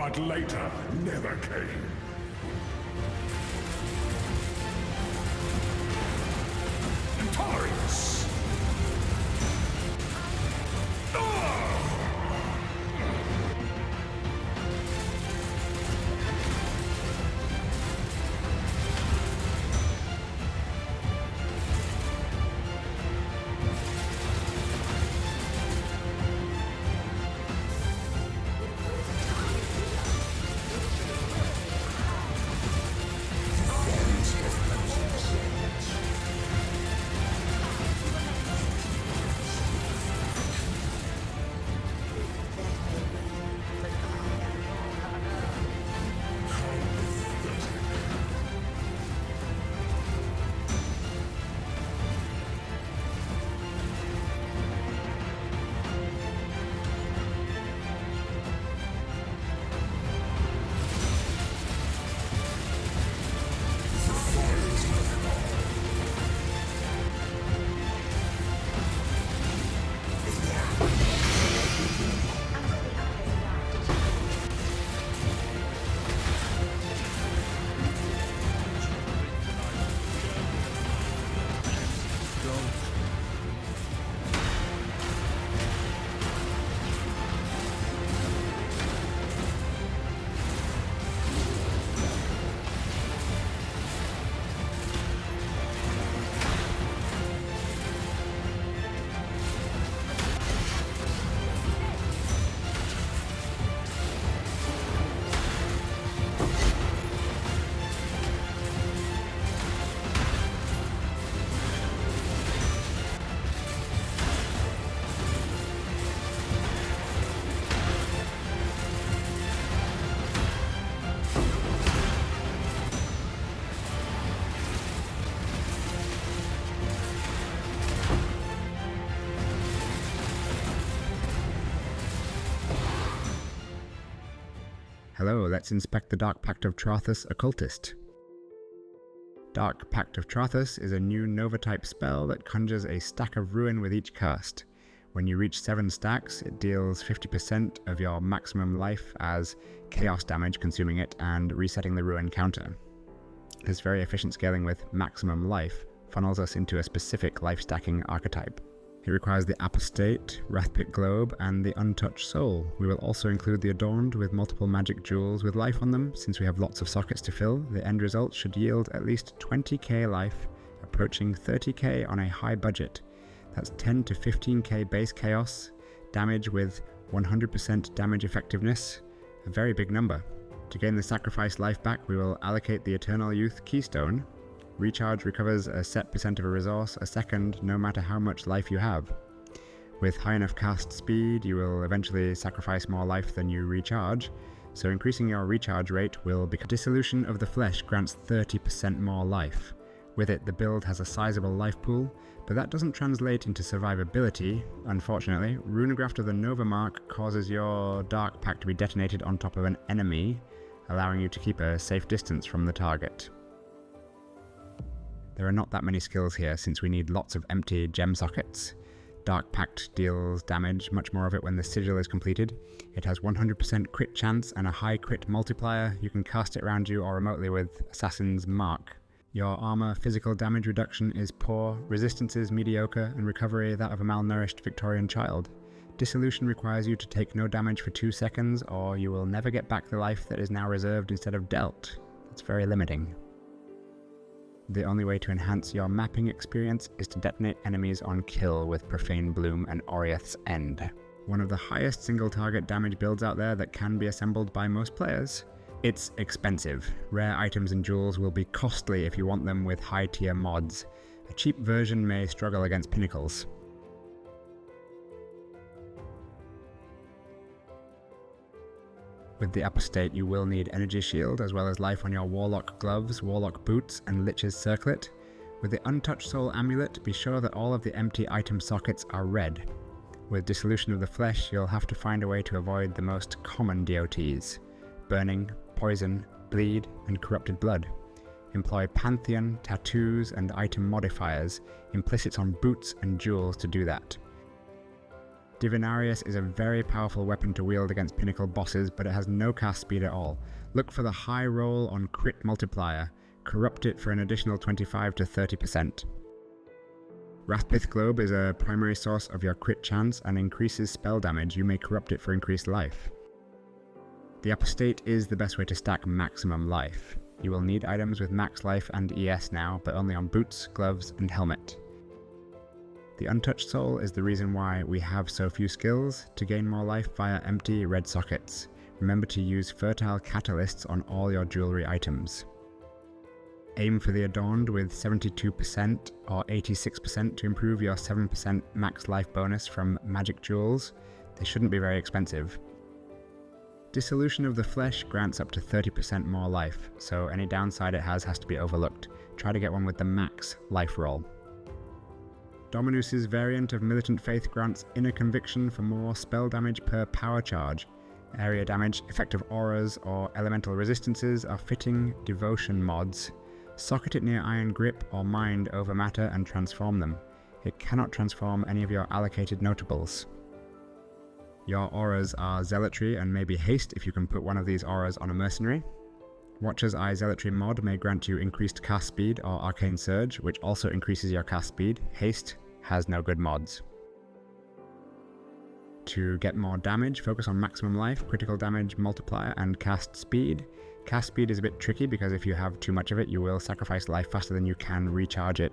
but later never came. Intolerance! Hello, let's inspect the Dark Pact of TRARTHUS Occultist. Dark Pact of TRARTHUS is a new Nova-type spell that conjures a stack of ruin with each cast. When you reach 7 stacks, it deals 50% of your maximum life as chaos damage consuming it and resetting the ruin counter. This very efficient scaling with maximum life funnels us into a specific life stacking archetype. It requires the Apostate, Wrathpit Globe, and the Untouched Soul. We will also include the Adorned with multiple magic jewels with life on them. Since we have lots of sockets to fill, the end result should yield at least 20k life, approaching 30k on a high budget. That's 10 to 15k base chaos, damage with 100% damage effectiveness, a very big number. To gain the sacrifice life back, we will allocate the Eternal Youth Keystone. Recharge recovers a set percent of a resource a second no matter how much life you have. With high enough cast speed, you will eventually sacrifice more life than you recharge, so increasing your recharge rate will become Dissolution of the Flesh grants 30% more life. With it, the build has a sizable life pool, but that doesn't translate into survivability, unfortunately. Runegraft of the Nova Mark causes your Dark Pact to be detonated on top of an enemy, allowing you to keep a safe distance from the target. There are not that many skills here since we need lots of empty gem sockets. Dark Pact deals damage, much more of it when the sigil is completed. It has 100% crit chance and a high crit multiplier. You can cast it around you or remotely with Assassin's Mark. Your armor physical damage reduction is poor, resistance is mediocre, and recovery that of a malnourished Victorian child. Dissolution requires you to take no damage for 2 seconds or you will never get back the life that is now reserved instead of dealt. That's very limiting. The only way to enhance your mapping experience is to detonate enemies on kill with Profane Bloom and Orieth's End. One of the highest single target damage builds out there that can be assembled by most players. It's expensive. Rare items and jewels will be costly if you want them with high tier mods. A cheap version may struggle against pinnacles. With the Apostate, you will need Energy Shield, as well as life on your Warlock Gloves, Warlock Boots, and Lich's Circlet. With the Untouched Soul Amulet, be sure that all of the empty item sockets are red. With Dissolution of the Flesh, you'll have to find a way to avoid the most common DOTs: burning, poison, bleed, and corrupted blood. Employ Pantheon, tattoos, and item modifiers, implicits on boots and jewels to do that. Divinarius is a very powerful weapon to wield against pinnacle bosses, but it has no cast speed at all. Look for the high roll on crit multiplier. Corrupt it for an additional 25 to 30%. Wrathpith Globe is a primary source of your crit chance and increases spell damage. You may corrupt it for increased life. The Apostate is the best way to stack maximum life. You will need items with max life and ES now, but only on boots, gloves, and helmet. The Untouched Soul is the reason why we have so few skills, to gain more life via empty red sockets. Remember to use fertile catalysts on all your jewelry items. Aim for the Adorned with 72% or 86% to improve your 7% max life bonus from magic jewels. They shouldn't be very expensive. Dissolution of the Flesh grants up to 30% more life, so any downside it has to be overlooked. Try to get one with the max life roll. Dominus's variant of Militant Faith grants Inner Conviction for more spell damage per power charge. Area damage, effective auras, or elemental resistances are fitting devotion mods. Socket it near Iron Grip or Mind over matter and transform them. It cannot transform any of your allocated notables. Your auras are Zealotry and maybe Haste if you can put one of these auras on a Mercenary. Watcher's Eye Zealotry mod may grant you increased cast speed or Arcane Surge, which also increases your cast speed. Haste has no good mods. To get more damage, focus on maximum life, critical damage multiplier, and cast speed. Cast speed is a bit tricky because if you have too much of it, you will sacrifice life faster than you can recharge it.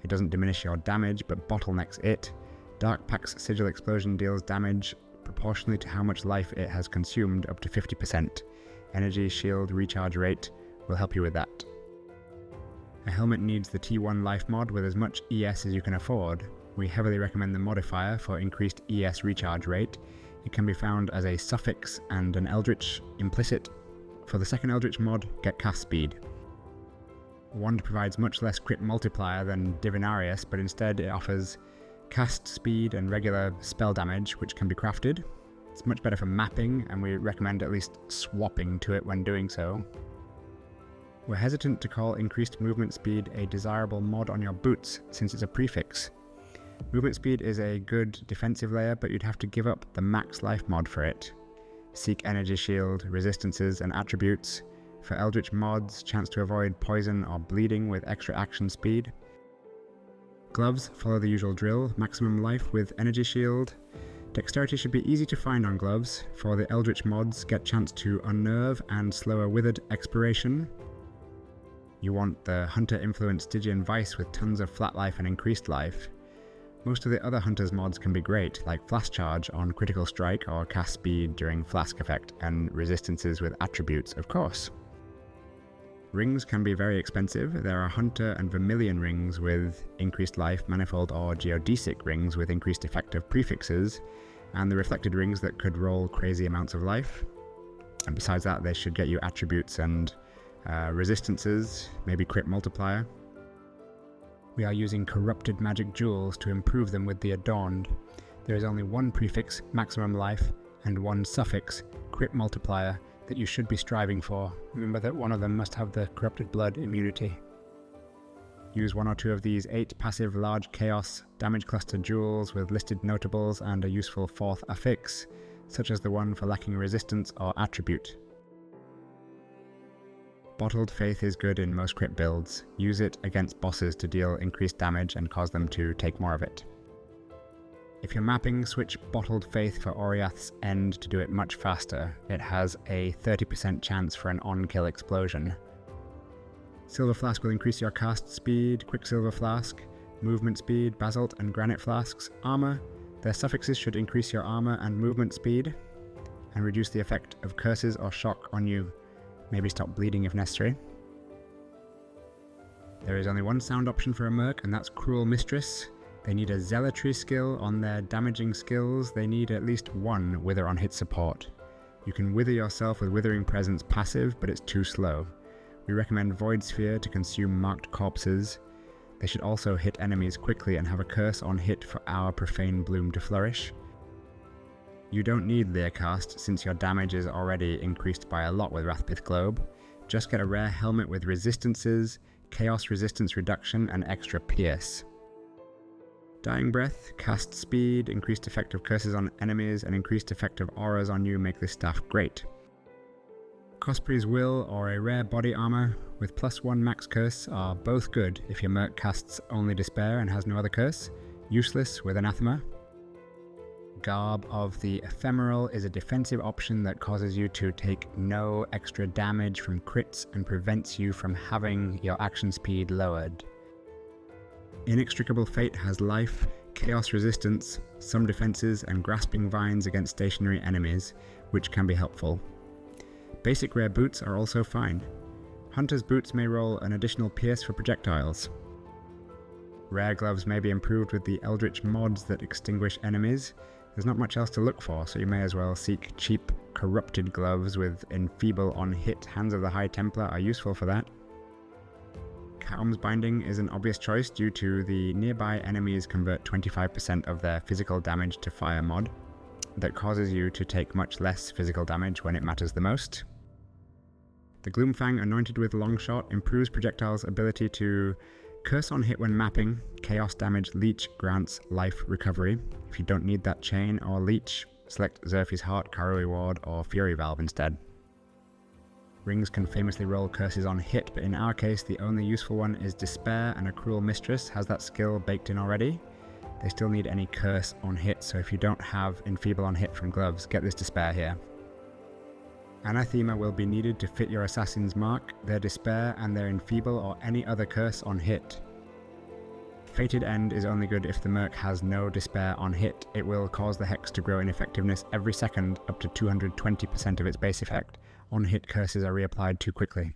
It doesn't diminish your damage, but bottlenecks it. Dark Pact's Sigil Explosion deals damage proportionally to how much life it has consumed, up to 50%. Energy Shield Recharge Rate will help you with that. A helmet needs the T1 life mod with as much ES as you can afford. We heavily recommend the modifier for increased ES recharge rate. It can be found as a suffix and an Eldritch implicit. For the second Eldritch mod, get cast speed. Wand provides much less crit multiplier than Divinarius, but instead it offers cast speed and regular spell damage, which can be crafted. It's much better for mapping, and we recommend at least swapping to it when doing so. We're hesitant to call increased movement speed a desirable mod on your boots, since it's a prefix. Movement speed is a good defensive layer, but you'd have to give up the max life mod for it. Seek Energy Shield, resistances, and attributes. For Eldritch mods, chance to avoid poison or bleeding with extra action speed. Gloves, follow the usual drill, maximum life with Energy Shield. Dexterity should be easy to find on gloves. For the Eldritch mods, get chance to unnerve and slower withered expiration. You want the Hunter-influenced Stygian Vice with tons of flat life and increased life. Most of the other Hunter's mods can be great, like Flask Charge on critical strike or cast speed during Flask effect, and resistances with attributes, of course. Rings can be very expensive. There are Hunter and Vermilion rings with increased life, manifold or geodesic rings with increased effective prefixes, and the reflected rings that could roll crazy amounts of life. And besides that, they should get you attributes and resistances, maybe crit multiplier. We are using corrupted magic jewels to improve them with the Adorned. There is only one prefix, maximum life, and one suffix, crit multiplier, that you should be striving for. Remember that one of them must have the corrupted blood immunity. Use one or two of these 8 passive large chaos damage cluster jewels with listed notables and a useful fourth affix, such as the one for lacking resistance or attribute. Bottled Faith is good in most crit builds. Use it against bosses to deal increased damage and cause them to take more of it. If you're mapping, switch Bottled Faith for Oriath's End to do it much faster. It has a 30% chance for an on-kill explosion. Silver Flask will increase your cast speed, Quicksilver Flask, movement speed, Basalt and Granite Flasks, armor. Their suffixes should increase your armor and movement speed, and reduce the effect of curses or shock on you. Maybe stop bleeding if necessary. There is only one sound option for a merc, and that's Cruel Mistress. They need a Zealotry skill on their damaging skills. They need at least one Wither on hit support. You can wither yourself with Withering Presence passive, but it's too slow. We recommend Void Sphere to consume marked corpses. They should also hit enemies quickly and have a curse on hit for our Profane Bloom to flourish. You don't need Learcast since your damage is already increased by a lot with Wrathpith Globe. Just get a rare helmet with resistances, chaos resistance reduction, and extra pierce. Dying Breath, cast speed, increased effect of curses on enemies, and increased effect of auras on you make this staff great. Cosprey's Will or a rare body armor with +1 max curse are both good if your merc casts only Despair and has no other curse, useless with Anathema. Garb of the Ephemeral is a defensive option that causes you to take no extra damage from crits and prevents you from having your action speed lowered. Inextricable Fate has life, chaos resistance, some defenses, and grasping vines against stationary enemies, which can be helpful. Basic rare boots are also fine. Hunter's boots may roll an additional pierce for projectiles. Rare gloves may be improved with the Eldritch mods that extinguish enemies. There's not much else to look for, so you may as well seek cheap, corrupted gloves with Enfeeble on hit. Hands of the High Templar are useful for that. Calm's Binding is an obvious choice due to the nearby enemies convert 25% of their physical damage to fire mod, that causes you to take much less physical damage when it matters the most. The Gloomfang Anointed with Longshot improves projectiles' ability to curse on hit when mapping. Chaos damage leech grants life recovery. If you don't need that chain or leech, select Xerfe's Heart, Karui Ward, or Fury Valve instead. Rings can famously roll curses on hit, but in our case the only useful one is Despair, and a Cruel Mistress has that skill baked in already. They still need any curse on hit, so if you don't have Enfeeble on hit from gloves, get this Despair here. Anathema will be needed to fit your Assassin's Mark, their Despair, and their Enfeeble or any other curse on hit. Fated End is only good if the Merc has no Despair on hit. It will cause the Hex to grow in effectiveness every second up to 220% of its base effect. On hit curses are reapplied too quickly.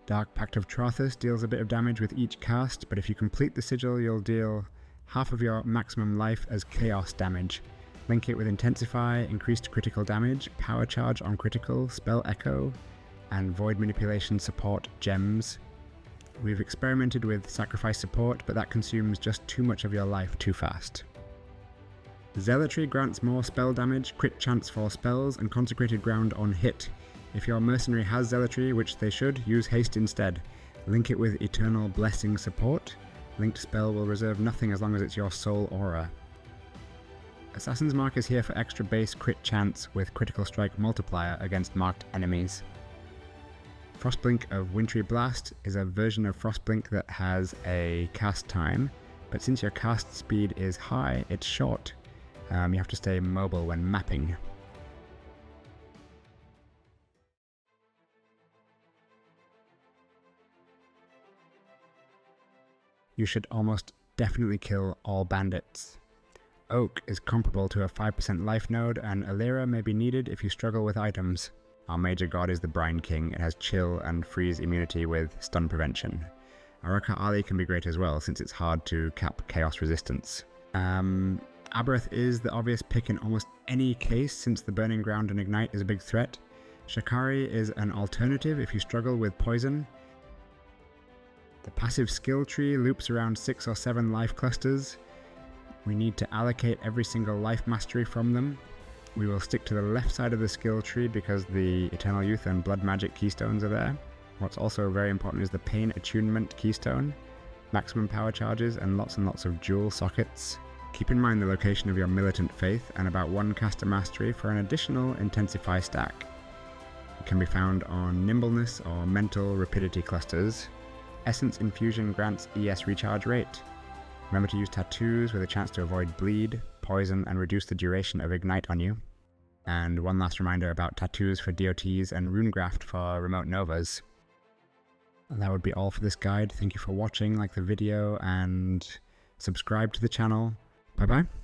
Dark Pact of Trarthus deals a bit of damage with each cast, but if you complete the sigil you'll deal half of your maximum life as chaos damage. Link it with Intensify, increased critical damage, Power Charge on critical, Spell Echo, and Void Manipulation support gems. We've experimented with Sacrifice support, but that consumes just too much of your life too fast. Zealotry grants more spell damage, crit chance for spells, and Consecrated Ground on hit. If your Mercenary has Zealotry, which they should, use Haste instead. Link it with Eternal Blessing support. Linked spell will reserve nothing as long as it's your sole aura. Assassin's Mark is here for extra base crit chance with Critical Strike multiplier against marked enemies. Frostblink of Wintry Blast is a version of Frostblink that has a cast time, but since your cast speed is high, it's short. You have to stay mobile when mapping. You should almost definitely kill all bandits. Oak is comparable to a 5% life node, and Alira may be needed if you struggle with items. Our major god is the Brine King. It has chill and freeze immunity with stun prevention. Araka Ali can be great as well, since it's hard to cap chaos resistance. Aberth is the obvious pick in almost any case, since the Burning Ground and Ignite is a big threat. Shakari is an alternative if you struggle with poison. The passive skill tree loops around 6 or 7 life clusters. We need to allocate every single life mastery from them. We will stick to the left side of the skill tree because the Eternal Youth and Blood Magic keystones are there. What's also very important is the Pain Attunement keystone, maximum power charges, and lots of jewel sockets. Keep in mind the location of your Militant Faith and about 1 caster mastery for an additional Intensify stack. It can be found on Nimbleness or Mental Rapidity clusters. Essence Infusion grants ES recharge rate. Remember to use tattoos with a chance to avoid bleed, poison, and reduce the duration of Ignite on you. And one last reminder about tattoos for DOTs and Runegraft for remote novas. And that would be all for this guide. Thank you for watching, like the video, and subscribe to the channel. Bye bye.